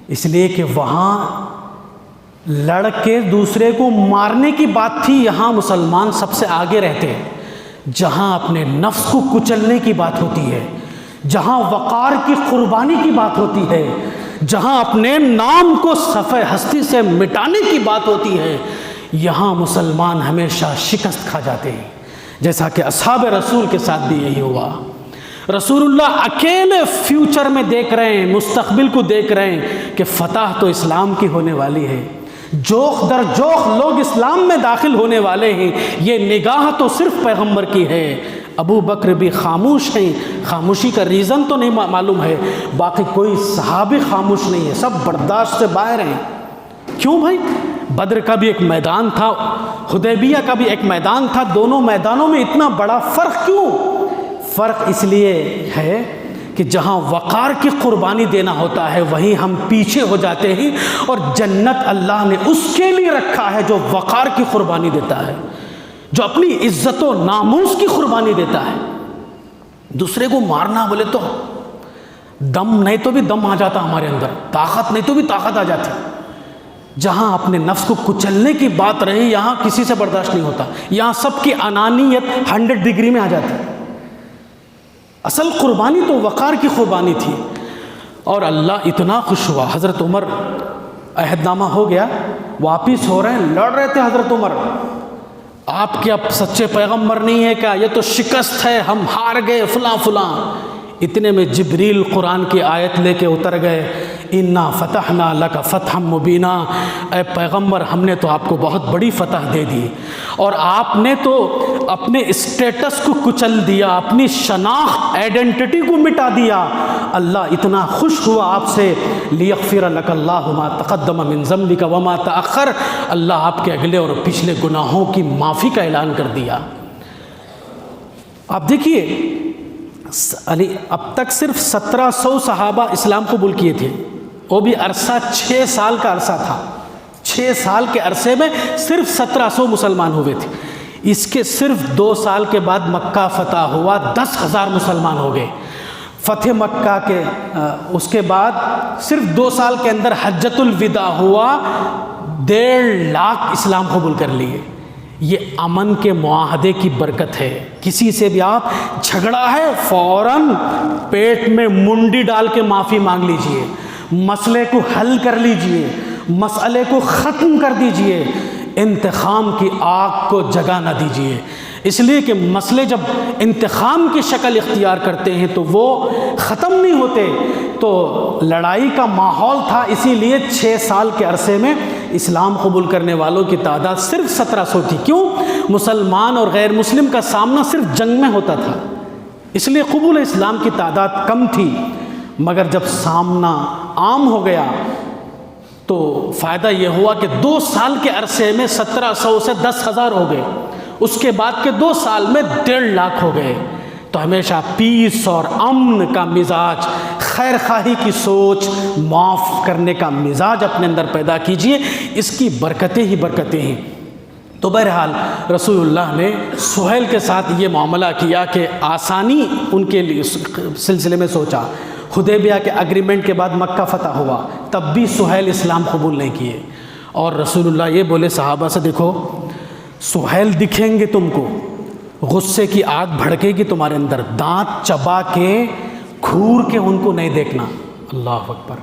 اس لیے کہ وہاں لڑ کے دوسرے کو مارنے کی بات تھی، یہاں مسلمان سب سے آگے رہتے ہیں۔ جہاں اپنے نفس کو کچلنے کی بات ہوتی ہے، جہاں وقار کی قربانی کی بات ہوتی ہے، جہاں اپنے نام کو صفحہ ہستی سے مٹانے کی بات ہوتی ہے، یہاں مسلمان ہمیشہ شکست کھا جاتے ہیں، جیسا کہ اصحاب رسول کے ساتھ بھی یہی ہوا۔ رسول اللہ اکیلے فیوچر میں دیکھ رہے ہیں، مستقبل کو دیکھ رہے ہیں کہ فتح تو اسلام کی ہونے والی ہے، جوخ در جوخ لوگ اسلام میں داخل ہونے والے ہیں، یہ نگاہ تو صرف پیغمبر کی ہے۔ ابو بکر بھی خاموش ہیں، خاموشی کا ریزن تو نہیں معلوم ہے، باقی کوئی صحابی خاموش نہیں ہے، سب برداشت سے باہر ہیں۔ کیوں بھائی؟ بدر کا بھی ایک میدان تھا، حدیبیہ کا بھی ایک میدان تھا، دونوں میدانوں میں اتنا بڑا فرق کیوں؟ فرق اس لیے ہے کہ جہاں وقار کی قربانی دینا ہوتا ہے وہیں ہم پیچھے ہو جاتے ہیں، اور جنت اللہ نے اس کے لیے رکھا ہے جو وقار کی قربانی دیتا ہے، جو اپنی عزت و ناموس کی قربانی دیتا ہے۔ دوسرے کو مارنا بولے تو دم نہیں تو بھی دم آ جاتا ہمارے اندر، طاقت نہیں تو بھی طاقت آ جاتی۔ جہاں اپنے نفس کو کچلنے کی بات رہی یہاں کسی سے برداشت نہیں ہوتا، یہاں سب کی انانیت 100 ڈگری میں آ جاتی۔ اصل قربانی تو وقار کی قربانی تھی، اور اللہ اتنا خوش ہوا۔ حضرت عمر عہد نامہ ہو گیا، واپس ہو رہے ہیں، لڑ رہے تھے حضرت عمر، آپ کے اب سچے پیغمبر نہیں ہے کیا؟ یہ تو شکست ہے، ہم ہار گئے، فلاں فلاں۔ اتنے میں جبریل قرآن کی آیت لے کے اتر گئے، انا فتحنا لک فتحا مبینا، اے پیغمبر ہم نے تو آپ کو بہت بڑی فتح دے دی، اور آپ نے تو اپنے اسٹیٹس کو کچل دیا، اپنی شناخت آئیڈینٹی کو مٹا دیا۔ اللہ اتنا خوش ہوا آپ سے، لیغفر لک اللہ ما تقدم من ذنبک وما تأخر، اللہ آپ کے اگلے اور پچھلے گناہوں کی معافی کا اعلان کر دیا۔ آپ دیکھیے اب تک صرف 1700 صحابہ اسلام قبول کیے تھے، وہ بھی عرصہ 6 سال کا عرصہ تھا، 6 سال کے عرصے میں صرف 1700 مسلمان ہوئے تھے۔ اس کے صرف 2 سال کے بعد مکہ فتح ہوا، 10,000 مسلمان ہو گئے فتح مکہ کے۔ اس کے بعد صرف 2 سال کے اندر حجۃ الوداع ہوا، 1.5 لاکھ اسلام قبول کر لیے۔ یہ امن کے معاہدے کی برکت ہے۔ کسی سے بھی آپ جھگڑا ہے فوراً پیٹ میں منڈی ڈال کے معافی مانگ لیجئے، مسئلے کو حل کر لیجئے، مسئلے کو ختم کر دیجئے، انتقام کی آگ کو جگہ نہ دیجئے۔ اس لیے کہ مسئلے جب انتقام کی شکل اختیار کرتے ہیں تو وہ ختم نہیں ہوتے، تو لڑائی کا ماحول تھا، اسی لیے 6 سال کے عرصے میں اسلام قبول کرنے والوں کی تعداد صرف 1700 تھی۔ کیوں؟ مسلمان اور غیر مسلم کا سامنا صرف جنگ میں ہوتا تھا، اس لیے قبول اسلام کی تعداد کم تھی، مگر جب سامنا عام ہو گیا تو فائدہ یہ ہوا کہ 2 سال کے عرصے میں 1700 سے 10,000 ہو گئے، اس کے بعد کے 2 سال میں 1.5 لاکھ ہو گئے۔ تو ہمیشہ پیس اور امن کا مزاج، خیر خواہی کی سوچ، معاف کرنے کا مزاج اپنے اندر پیدا کیجئے، اس کی برکتیں ہی برکتیں ہیں۔ تو بہرحال رسول اللہ نے سہیل کے ساتھ یہ معاملہ کیا کہ آسانی ان کے لیے سلسلے میں سوچا۔ حدیبیہ کے اگریمنٹ کے بعد مکہ فتح ہوا، تب بھی سہیل اسلام قبول نہیں کیے، اور رسول اللہ یہ بولے صحابہ سے، دیکھو سہیل دکھیں گے تم کو، غصے کی آگ بھڑکے گی تمہارے اندر، دانت چبا کے گھور کے ان کو نہیں دیکھنا۔ اللہ اکبر،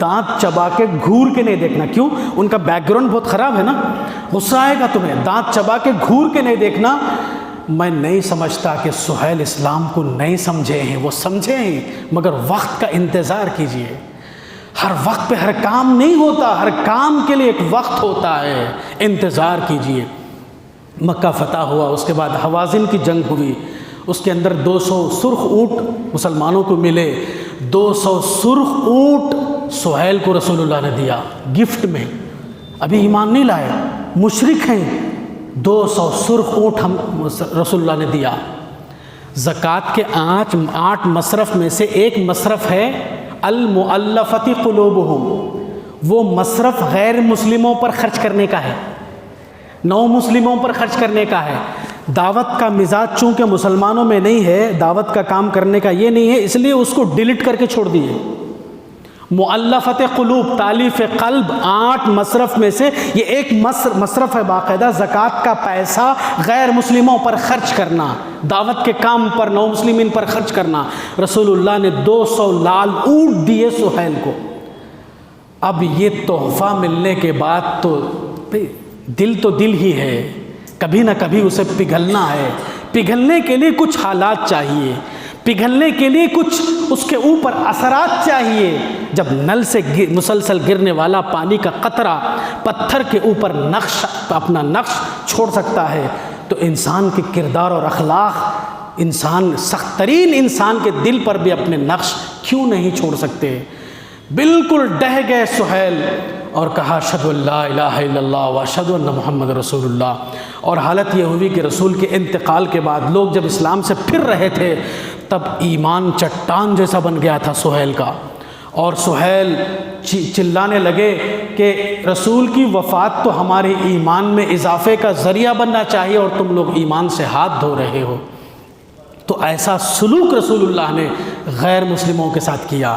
دانت چبا کے گھور کے نہیں دیکھنا۔ کیوں؟ ان کا بیک گراؤنڈ بہت خراب ہے نا، غصہ آئے گا تمہیں، دانت چبا کے گھور کے نہیں دیکھنا۔ میں نہیں سمجھتا کہ سہیل اسلام کو نہیں سمجھے ہیں، وہ سمجھے ہیں، مگر وقت کا انتظار کیجئے۔ ہر وقت پہ ہر کام نہیں ہوتا، ہر کام کے لیے ایک وقت ہوتا ہے، انتظار کیجئے۔ مکہ فتح ہوا، اس کے بعد حوازن کی جنگ ہوئی، اس کے اندر 200 سرخ اونٹ مسلمانوں کو ملے۔ 200 سرخ اونٹ سہیل کو رسول اللہ نے دیا گفٹ میں، ابھی ایمان نہیں لائے، مشرک ہیں، 200 سرخ اونٹ ہم رسول اللہ نے دیا۔ زکوٰۃ کے 8 مصرف میں سے ایک مصرف ہے المؤلفۃ قلوبہم، وہ مصرف غیر مسلموں پر خرچ کرنے کا ہے، نو مسلموں پر خرچ کرنے کا ہے۔ دعوت کا مزاج چونکہ مسلمانوں میں نہیں ہے، دعوت کا کام کرنے کا یہ نہیں ہے، اس لیے اس کو ڈیلیٹ کر کے چھوڑ دیے۔ مؤلفۃ قلوب، تالیف قلب، 8 مصرف میں سے یہ ایک مصرف ہے باقاعدہ، زکوٰۃ کا پیسہ غیر مسلموں پر خرچ کرنا، دعوت کے کام پر نو مسلمین پر خرچ کرنا۔ رسول اللہ نے 200 لال اونٹ دیے سہیل کو۔ اب یہ تحفہ ملنے کے بعد تو دل تو دل ہی ہے، کبھی نہ کبھی اسے پگھلنا ہے، پگھلنے کے لیے کچھ حالات چاہیے، پگھلنے کے لیے کچھ اس کے اوپر اثرات چاہیے۔ جب نل سے مسلسل گرنے والا پانی کا قطرہ پتھر کے اوپر اپنا نقش چھوڑ سکتا ہے، تو انسان کے کردار اور اخلاق، انسان سخت ترین انسان کے دل پر بھی اپنے نقش کیوں نہیں چھوڑ سکتے؟ بالکل ڈہ گئے سہیل اور کہا اشہد ان لا الہ الا اللہ واشہد ان محمد رسول اللہ۔ اور حالت یہ ہوئی کہ رسول کے انتقال کے بعد لوگ جب اسلام سے پھر رہے تھے، تب ایمان چٹان جیسا بن گیا تھا سہیل کا، اور سہیل چلانے لگے کہ رسول کی وفات تو ہمارے ایمان میں اضافے کا ذریعہ بننا چاہیے، اور تم لوگ ایمان سے ہاتھ دھو رہے ہو۔ تو ایسا سلوک رسول اللہ نے غیر مسلموں کے ساتھ کیا۔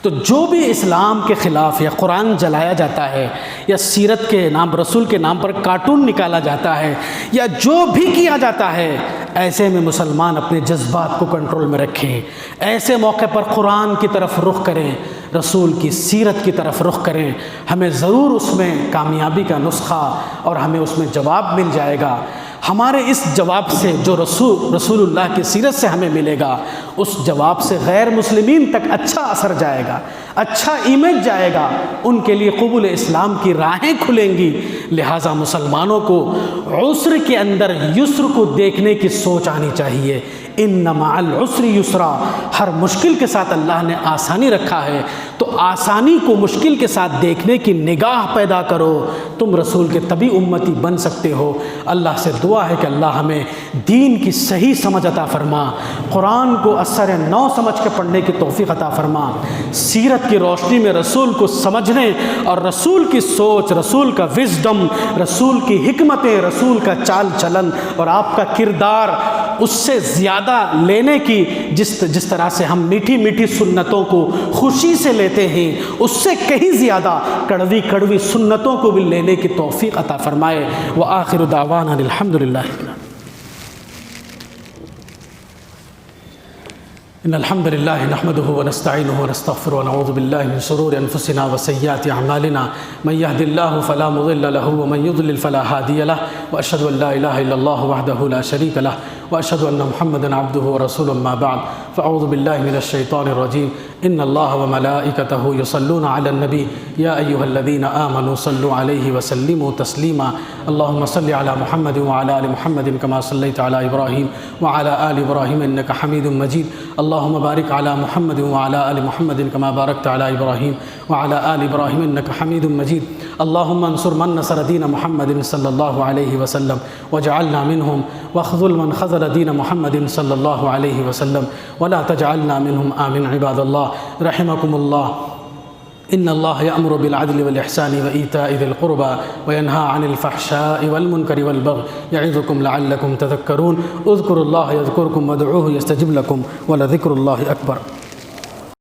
تو جو بھی اسلام کے خلاف یا قرآن جلایا جاتا ہے، یا سیرت کے نام، رسول کے نام پر کارٹون نکالا جاتا ہے، یا جو بھی کیا جاتا ہے، ایسے میں مسلمان اپنے جذبات کو کنٹرول میں رکھیں، ایسے موقع پر قرآن کی طرف رخ کریں، رسول کی سیرت کی طرف رخ کریں، ہمیں ضرور اس میں کامیابی کا نسخہ اور ہمیں اس میں جواب مل جائے گا۔ ہمارے اس جواب سے جو رسول اللہ کی سیرت سے ہمیں ملے گا، اس جواب سے غیر مسلمین تک اچھا اثر جائے گا، اچھا امیج جائے گا، ان کے لیے قبول اسلام کی راہیں کھلیں گی۔ لہٰذا مسلمانوں کو عسر کے اندر یسر کو دیکھنے کی سوچ آنی چاہیے۔ ان مع العسر یسرا، ہر مشکل کے ساتھ اللہ نے آسانی رکھا ہے، تو آسانی کو مشکل کے ساتھ دیکھنے کی نگاہ پیدا کرو، تم رسول کے تبھی امتی بن سکتے ہو۔ اللہ سے دعا ہے کہ اللہ ہمیں دین کی صحیح سمجھ عطا فرما، قرآن کو اثر نو سمجھ کے پڑھنے کی توفیق عطا فرما، سیرت کی روشنی میں رسول کو سمجھنے اور رسول کی سوچ، رسول کا وزڈم، رسول کی حکمتیں، رسول کا چال چلن اور آپ کا کردار اس سے زیادہ لینے کی، جس طرح سے ہم میٹھی میٹھی سنتوں کو خوشی سے لیتے ہیں، اس سے کہیں زیادہ کڑوی کڑوی سنتوں کو بھی لینے کی توفیق عطا فرمائے۔ وآخر دعوانا الحمد للہ۔ ان الحمد لله نحمده ونستعينه ونستغفره ونعوذ بالله من شرور انفسنا وسيئات اعمالنا، من يهد الله فلا مضل له ومن يضلل فلا هادي له، واشهد ان لا اله الا الله وحده لا شريك له، واشهد ان محمدا عبده ورسوله، ما بعد فاعوذ بالله من الشيطان الرجيم۔ ان الله وملائكته يصلون على النبي يا ايها الذين امنوا صلوا عليه وسلموا تسليما، اللهم صل على محمد وعلى ال محمد كما صليت على ابراهيم وعلى ال ابراهيم انك حميد مجيد، اللهم بارك على محمد وعلى ال محمد كما باركت على ابراهيم وعلى ال ابراهيم انك حميد مجيد، اللهم انصر من نصر دين محمد صلى الله عليه وسلم واجعلنا منهم، واخذل من خذل دين محمد صلى الله عليه وسلم ولا تجعلنا منهم، آمين۔ عباد الله رحمكم الله، ان اللہ یأمر بالعدل والإحسان وإیتاء ذی القربى وینہی عن الفحشاء والمنکر والبغی یعظکم لعلکم تذکرون اذکروا اللہ یذکرکم وادعوہ یستجب لکم ولذکر اللہ اکبر۔